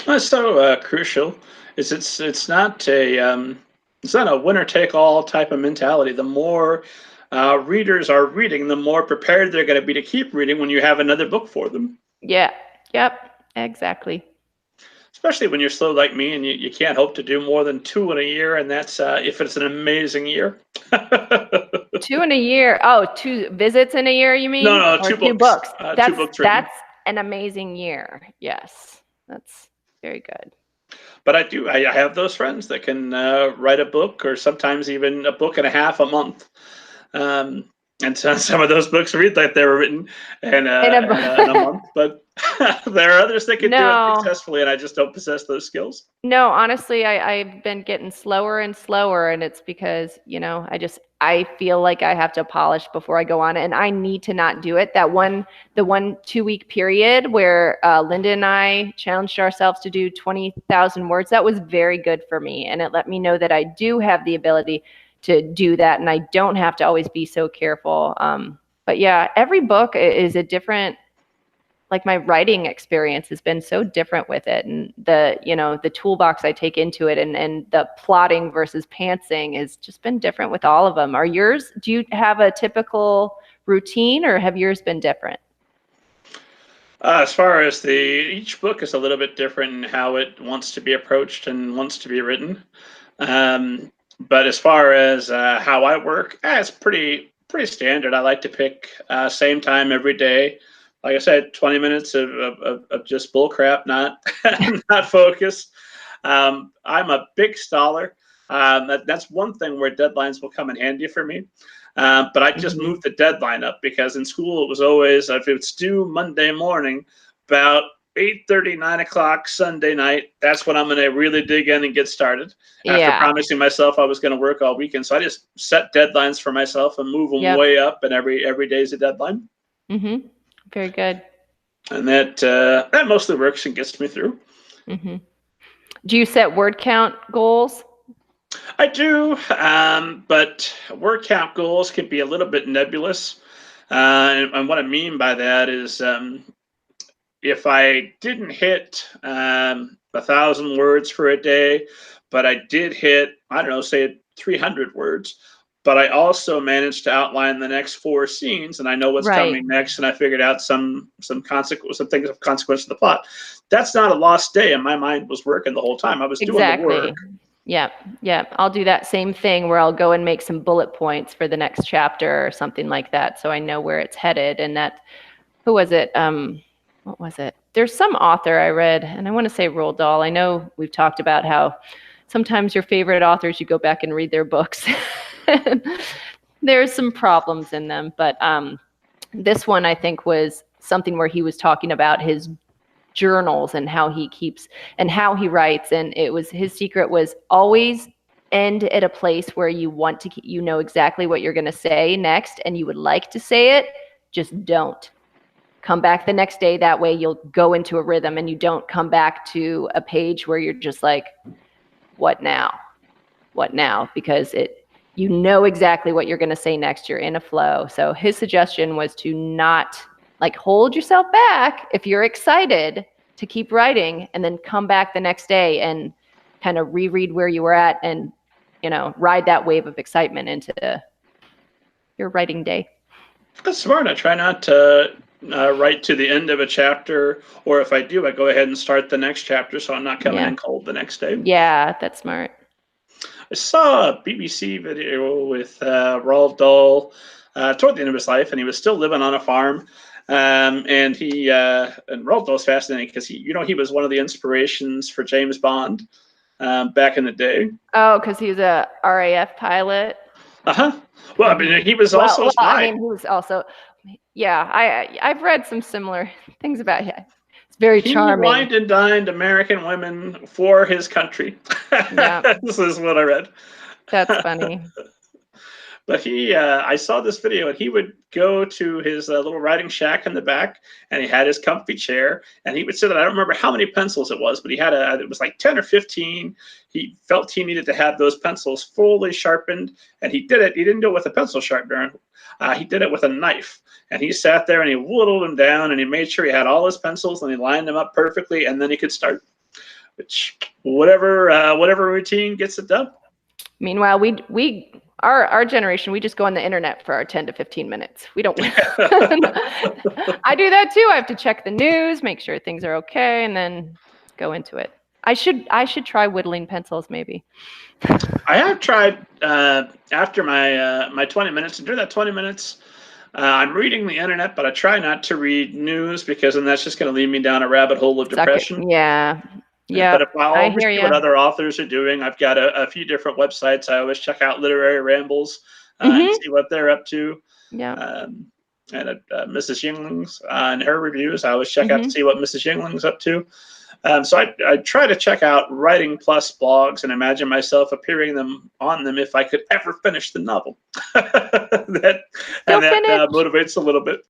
That's so crucial. It's not a winner take all type of mentality. The more readers are reading, the more prepared they're going to be to keep reading when you have another book for them. Yeah. Yep. Exactly. Especially when you're slow like me and you can't hope to do more than two in a year, and that's if it's an amazing year. Two in a year. Oh, two visits in a year, you No, mean? no, Or two two books. books? Two That's books written. that's an amazing year. Yes. That's very good. But I have those friends that can write a book or sometimes even a book and a half a month. Um, and so some of those books read like they were written In a in a month. But there are others that can do it No. successfully, and I just don't possess those skills. No, honestly, I've been getting slower and slower, and it's because, I feel like I have to polish before I go on, and I need to not do it. The 2 week period where Linda and I challenged ourselves to do 20,000 words, that was very good for me, and it let me know that I do have the ability to do that, and I don't have to always be so careful. But yeah, every book is a different, like, my writing experience has been so different with it, and the toolbox I take into it, and the plotting versus pantsing has just been different with all of them. Do you have a typical routine, or have yours been different? As far as each book is a little bit different in how it wants to be approached and wants to be written. Um, but as far as how I work, it's pretty standard. I like to pick same time every day. Like I said, 20 minutes of just bull crap, not not focus. I'm a big staller. That's one thing where deadlines will come in handy for me. But I just Mm-hmm. moved the deadline up because in school it was always if it's due Monday morning, about 8:30, 9 o'clock Sunday night. That's when I'm going to really dig in and get started. After Yeah. promising myself I was going to work all weekend, so I just set deadlines for myself and move them Yep. way up, and every day is a deadline, Mm-hmm. Very good. and that mostly works and gets me through. Mm-hmm. Do you set word count goals? I do, but word count goals can be a little bit nebulous. And what I mean by that is if I didn't hit 1,000 words for a day, but I did hit, I don't know, say 300 words, but I also managed to outline the next four scenes, and I know what's Right. coming next, and I figured out some things of consequence to the plot. That's not a lost day, and my mind was working the whole time. I was doing the Exactly. work. Yep. Yep. I'll do that same thing where I'll go and make some bullet points for the next chapter or something like that, so I know where it's headed. And that, who was it? What was it? There's some author I read, and I want to say Roald Dahl. I know we've talked about how sometimes your favorite authors, you go back and read their books. There's some problems in them, but this one I think was something where he was talking about his journals and how he keeps and how he writes, and it was his secret was always end at a place where you want to exactly what you're going to say next, and you would like to say it, just don't come back the next day. That way you'll go into a rhythm, and you don't come back to a page where you're just like, what now, because you know exactly what you're going to say next. You're in a flow. So his suggestion was to not, like, hold yourself back if you're excited to keep writing, and then come back the next day and kind of reread where you were at, and ride that wave of excitement into your writing day. That's smart. I try not to write to the end of a chapter, or if I do, I go ahead and start the next chapter so I'm not coming Yeah. in cold the next day. Yeah, that's smart. I saw a BBC video with Roald Dahl toward the end of his life, and he was still living on a farm. And and Roald Dahl's fascinating because he was one of the inspirations for James Bond back in the day. Oh, because he was a RAF pilot. Uh-huh. Well, I Mm-hmm. mean, he was Well, also a I spy. mean, he was also, yeah. I've read some similar things about him. It's very He charming. wined and dined American women for his country. Yeah, This is what I read. that's funny. But I saw this video, and he would go to his little writing shack in the back, and he had his comfy chair, and he would sit there. I don't remember how many pencils it was, but it was like 10 or 15. He felt he needed to have those pencils fully sharpened, and he did it. He didn't do it with a pencil sharpener. He did it with a knife, and he sat there and he whittled them down, and he made sure he had all his pencils, and he lined them up perfectly, and then he could start. which whatever routine gets it done. Meanwhile, our generation, we just go on the internet for our 10 to 15 minutes. We don't. I do that too. I have to check the news, make sure things are okay, and then go into it. I should try whittling pencils maybe. I have tried after my 20 minutes. And during that 20 minutes, I'm reading the internet, but I try not to read news because then that's just going to lead me down a rabbit hole of depression. Yeah. Yeah. But if I I always hear see what you. other authors are doing, I've got a few different websites. I always check out Literary Rambles and see what they're up to. Yeah. And Mrs. Yingling's and her reviews, I always check out to see what Mrs. Yingling's up to. So I try to check out Writing Plus blogs and imagine myself appearing on them if I could ever finish the novel. that motivates a little bit.